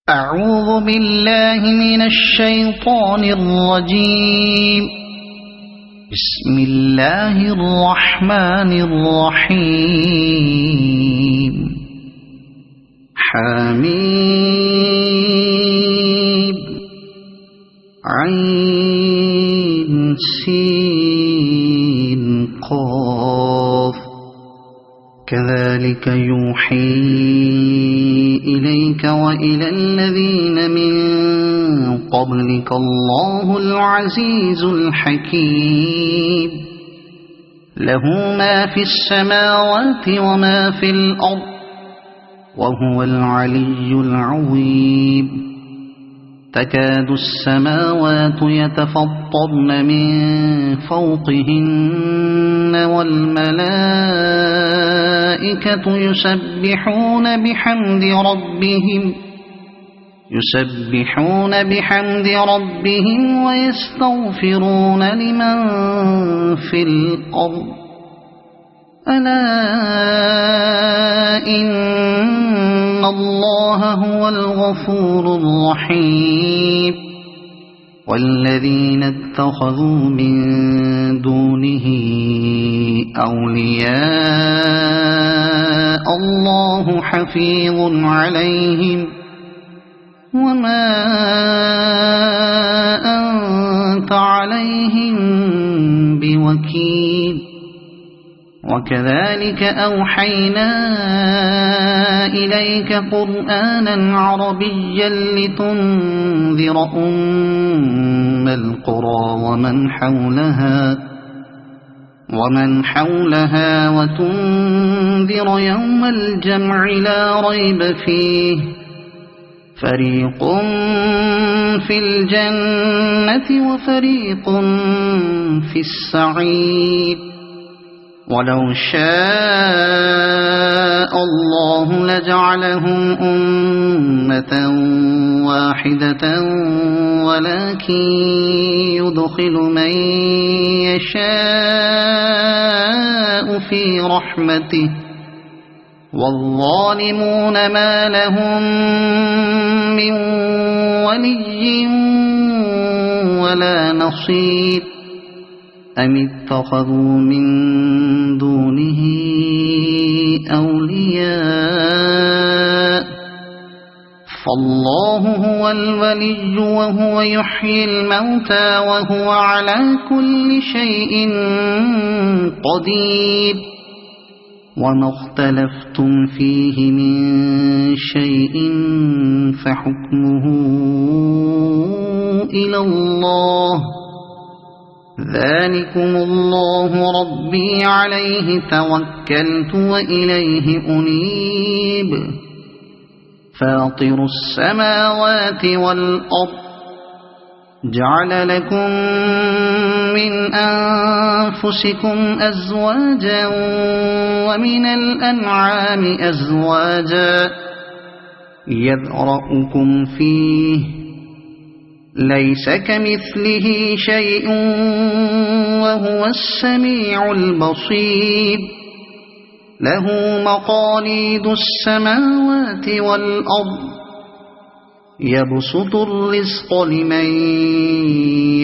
أعوذ بالله من الشيطان الرجيم. بسم الله الرحمن الرحيم. حميم عين سين قاف كذلك يوحي إليك وإلى الذين من قبلك الله العزيز الحكيم. له ما في السماوات وما في الأرض وهو العلي العظيم. تكاد السماوات يتفطرن من فوقهن والملائكة يسبحون بحمد ربهم ويستغفرون لمن في الأرض. ألا إن الله هو الغفور الرحيم. والذين اتخذوا من دونه أولياء الله حفيظ عليهم وما أنت عليهم بوكيل. وكذلك أوحينا إليك قرآنا عربيا لتنذر أم القرى ومن حولها وتنذر يوم الجمع لا ريب فيه. فريق في الجنة وفريق في السعير. ولو شاء الله لجعلهم أمة واحدة ولكن يدخل من يشاء في رحمته والظالمون ما لهم من ولي ولا نصير. أم اتخذوا من دونه أولياء فالله هو الولي وهو يحيي الموتى وهو على كل شيء قدير. وما اختلفتم فيه من شيء فحكمه إلى الله. ذلكم الله ربي عليه توكلت وإليه أنيب. فاطر السماوات والأرض جعل لكم من أنفسكم أزواجا ومن الأنعام أزواجا يذرأكم فيه ليس كمثله شيء وهو السميع البصير. له مقاليد السماوات والأرض يبسط الرزق لمن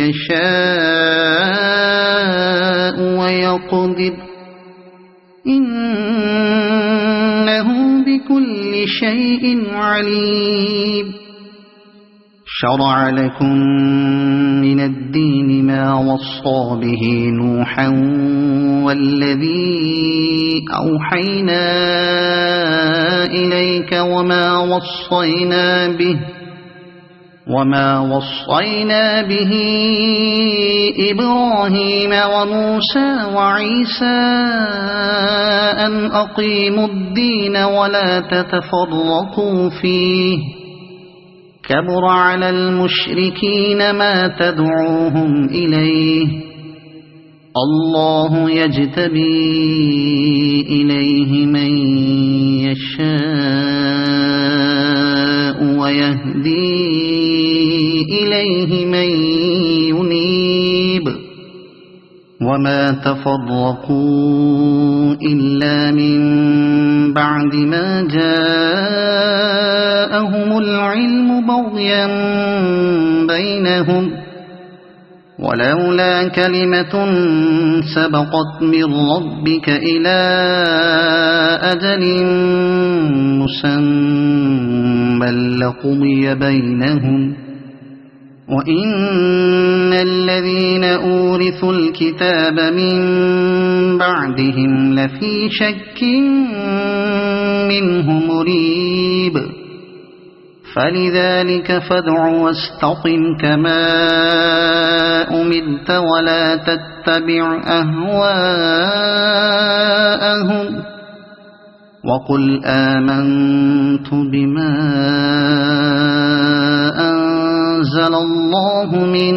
يشاء ويقدر إنه بكل شيء عليم. شرع لكم من الدين ما وصى به نوحا والذي أوحينا إليك وما وصينا به إبراهيم وموسى وعيسى أن أقيموا الدين ولا تتفرقوا فيه. كبر على المشركين ما تدعوهم إليه. الله يجتبي إليه من يشاء ويهدي إليه من ينيب. وما تفرقوا إلا من بعد ما جاءهم العلم بغيا بينهم ولولا كلمة سبقت من ربك إلى أجل مسمى لقضي بينهم وإن الذين أورثوا الكتاب من بعدهم لفي شك منه مريب فلذلك فادع واستقم كما أمرت ولا تتبع أهواءهم وقل آمنت بما أنزل الله من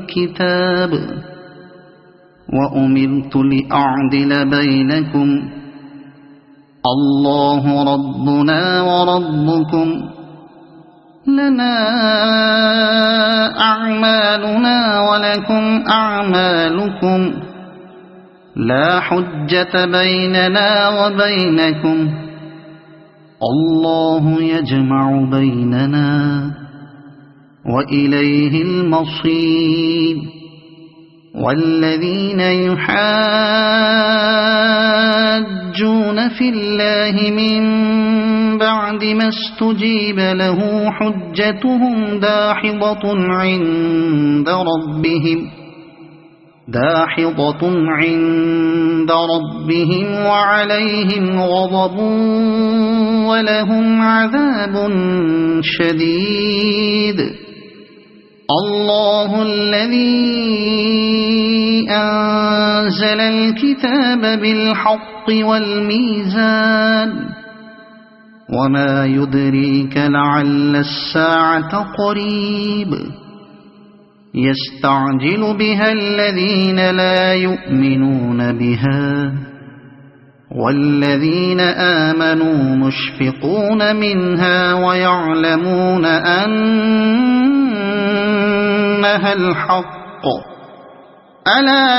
كتاب وأمرت لأعدل بينكم الله ربنا وربكم لنا أعمالنا ولكم أعمالكم لا حجة بيننا وبينكم الله يجمع بيننا وإليه المصير والذين يحاجون في الله من بعد ما استجيب له حجتهم داحضة عند ربهم وعليهم غضب ولهم عذاب شديد الله الذي أنزل الكتاب بالحق والميزان وما يدريك لعل الساعة قريب يستعجل بها الذين لا يؤمنون بها والذين آمنوا مشفقون منها ويعلمون أنها الحق ألا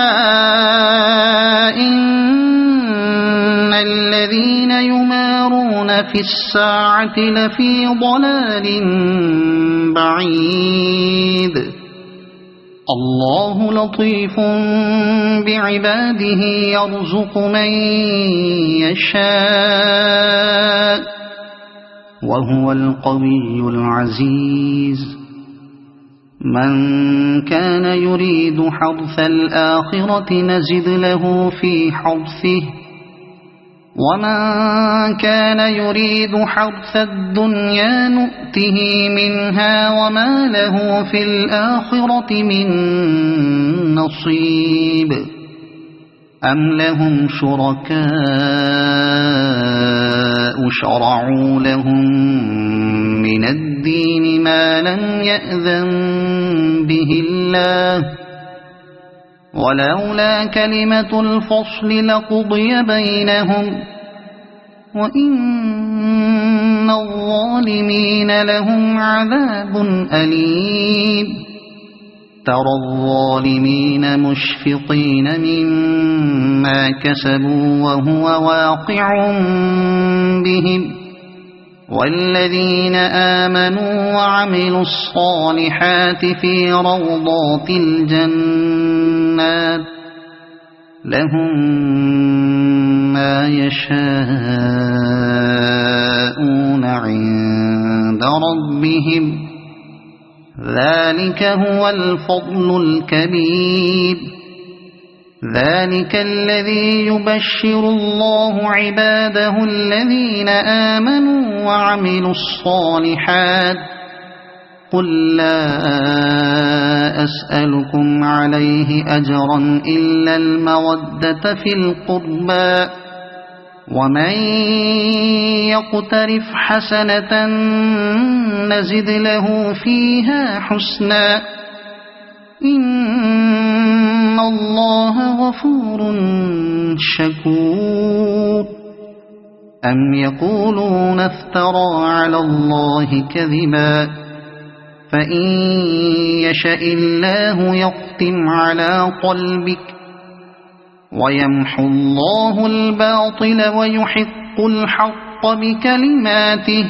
إن الذين يمارون في الساعة لفي ضلال بعيد الله لطيف بعباده يرزق من يشاء وهو القوي العزيز من كان يريد حرث الآخرة نزد له في حرثه ومن كان يريد حرث الدنيا نؤته منها وما له في الآخرة من نصيب أم لهم شركاء شرعوا لهم من الدين ما لم يأذن به الله ولولا كلمة الفصل لقضي بينهم وإن الظالمين لهم عذاب أليم ترى الظالمين مشفقين مما كسبوا وهو واقع بهم والذين آمنوا وعملوا الصالحات في روضات الجنات لهم ما يشاءون عند ربهم ذلك هو الفضل الكبير ذلك الذي يبشر الله عباده الذين آمنوا وعملوا الصالحات قل لا أسألكم عليه أجرا إلا المودة في القربى ومن يقترف حسنة نزد له فيها حسنا إن الله غفور شكور أم يقولون افترى على الله كذبا فإن يشاء الله يختم على قلبك ويمحو الله الباطل ويحق الحق بكلماته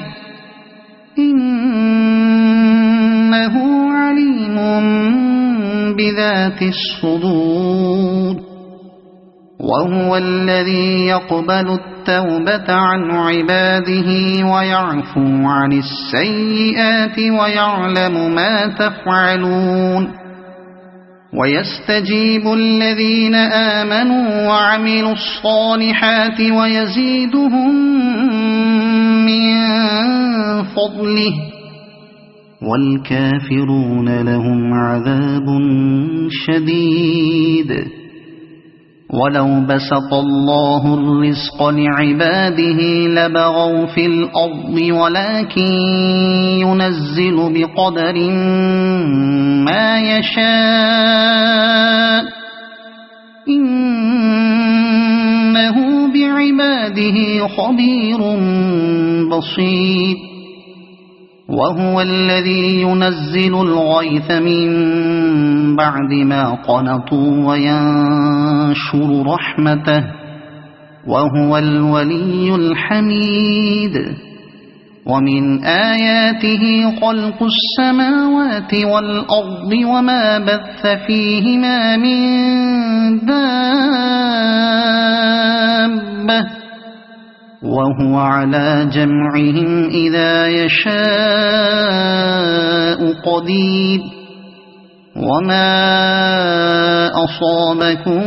إنه عليم بذات الصدور وهو الذي يقبل التوبة عن عباده ويعفو عن السيئات ويعلم ما تفعلون ويستجيب الذين آمنوا وعملوا الصالحات ويزيدهم من فضله والكافرون لهم عذاب شديد ولو بسط الله الرزق لعباده لبغوا في الأرض ولكن ينزل بقدر ما يشاء إنه بعباده خبير بصير وهو الذي ينزل الغيث من بعد ما قنطوا وينشر رحمته وهو الولي الحميد ومن آياته خلق السماوات والأرض وما بث فيهما من دابة وهو على جمعهم إذا يشاء قدير وما أصابكم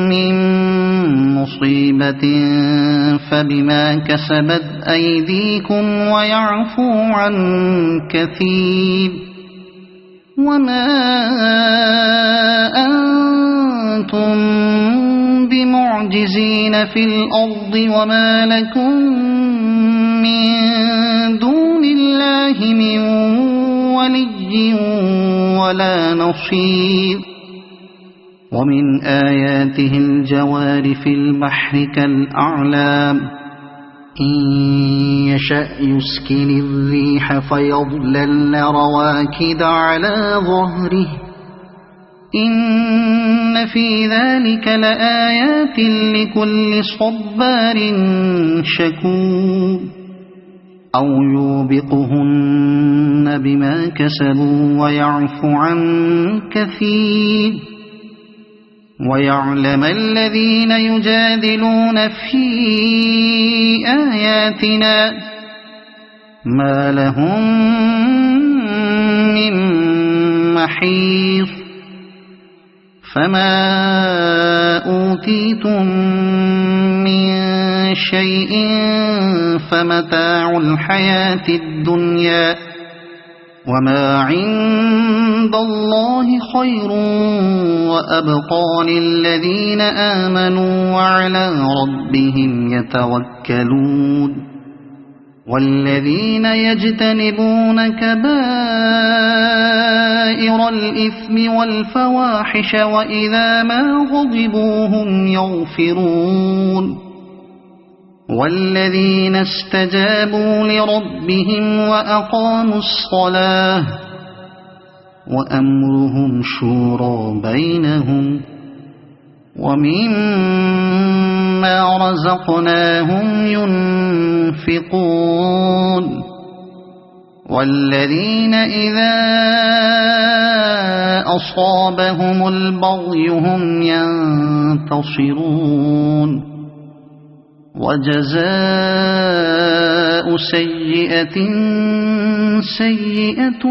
من مصيبة فبما كسبت أيديكم ويعفو عن كثير وما أنتم بمعجزين في الأرض وما لكم من دون الله من ولي ولا نصير ومن آياته الجوار في البحر كالأعلام إن يشأ يسكن الريح فيظللن رواكد على ظهره إن في ذلك لآيات لكل صبار شكور أو يوبقهن بما كسبوا ويعفو عن كثير ويعلم الذين يجادلون في آياتنا ما لهم من محيص فما أوتيتم من شيء فمتاع الحياة الدنيا وما عند الله خير وأبقى للذين آمنوا وعلى ربهم يتوكلون والذين يجتنبون كبائر الإثم والفواحش وإذا ما غضبوا هم يغفرون والذين استجابوا لربهم وأقاموا الصلاة وأمرهم شورى بينهم ومما رزقناهم ينفقون والذين إذا أصابهم البغي هم ينتصرون وجزاء سيئة سيئة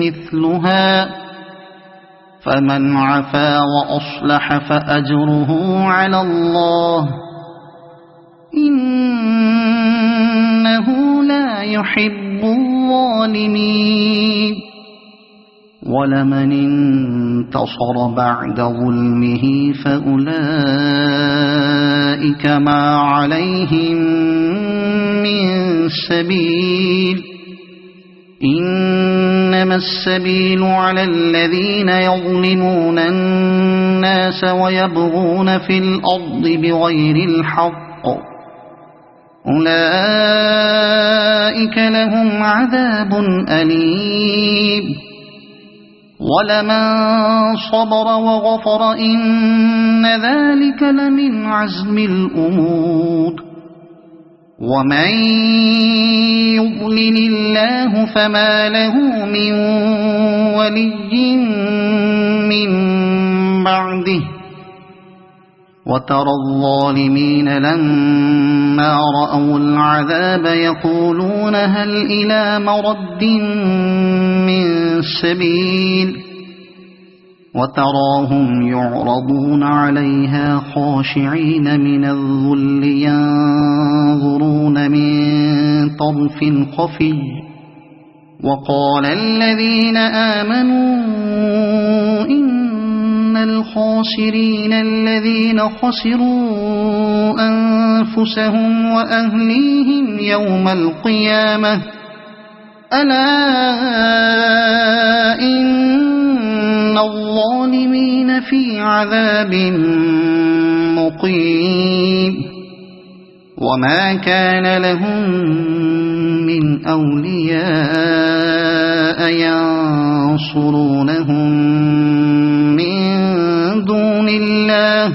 مثلها فمن عفا وأصلح فأجره على الله إنه لا يحب الظالمين ولمن انتصر بعد ظلمه فأولئك ما عليهم من سبيل إنما السبيل على الذين يظلمون الناس ويبغون في الأرض بغير الحق أولئك لهم عذاب أليم ولمن صبر وغفر إن ذلك لمن عزم الأمور ومن يضلل الله فما له من ولي من بعده وترى الظالمين لما رأوا العذاب يقولون هل إلى مرد من سبيل وتراهم يعرضون عليها خاشعين من الذل ينظرون من طرف خفي وقال الذين آمنوا إن الخاسرين الذين خسروا أنفسهم وأهليهم يوم القيامة ألا إن الظالمين في عذاب مقيم وما كان لهم من أولياء ينصرونهم من دون الله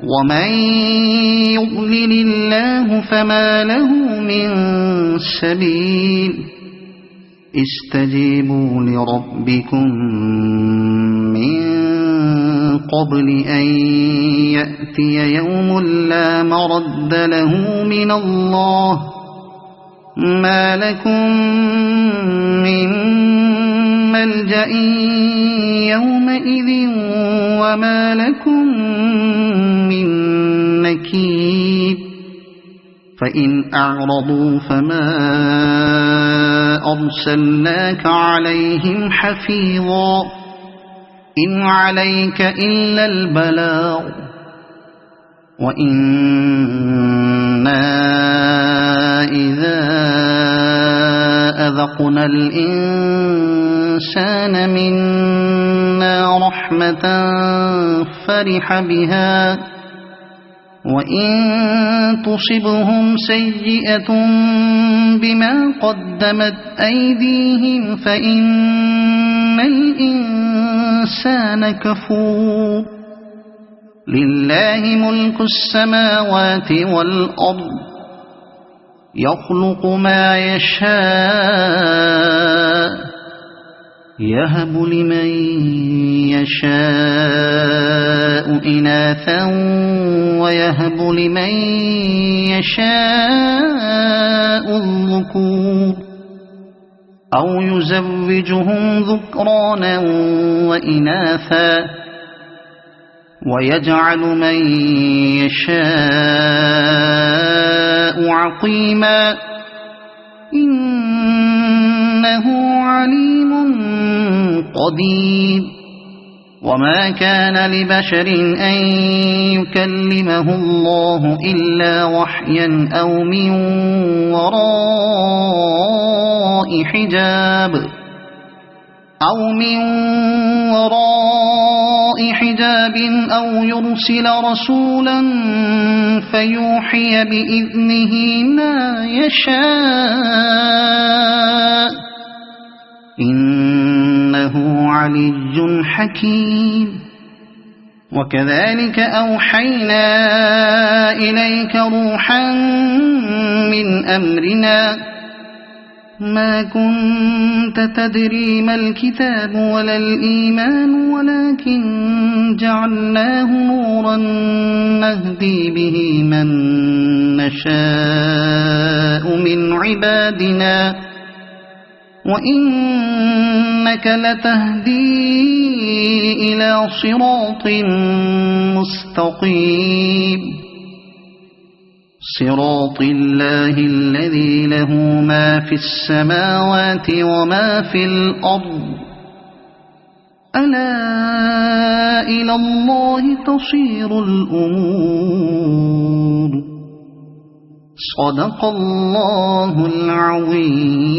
ومن يضلل الله فما له من سبيل استجيبوا لربكم من قبل أن يأتي يوم لا مرد له من الله ما لكم من ملجأ يومئذ وما لكم من نكير فإن أعرضوا فما أرسلناك عليهم حفيظا إن عليك إلا البلاغ وإنا إذا أذقنا الإنسان منا رحمة فرح بها وإن تصبهم سيئة بما قدمت أيديهم فإن الإنسان كفور لله ملك السماوات والأرض يخلق ما يشاء يهب لمن يشاء إناثا ويهب لمن يشاء الذكور أو يزوجهم ذكرانا وإناثا ويجعل من يشاء عقيما إنه عليم قدير وما كان لبشر أن يكلمه الله إلا وحيا أو من وراء حجاب أو يرسل رسولا فيوحي بإذنه ما يشاء إنه علي حكيم وكذلك أوحينا إليك روحا من أمرنا ما كنت تدري ما الكتاب ولا الإيمان ولكن جعلناه نورا نهدي به من نشاء من عبادنا وإنك لتهدي إلى صراط مستقيم صراط الله الذي له ما في السماوات وما في الأرض ألا إلى الله تصير الأمور صدق الله العظيم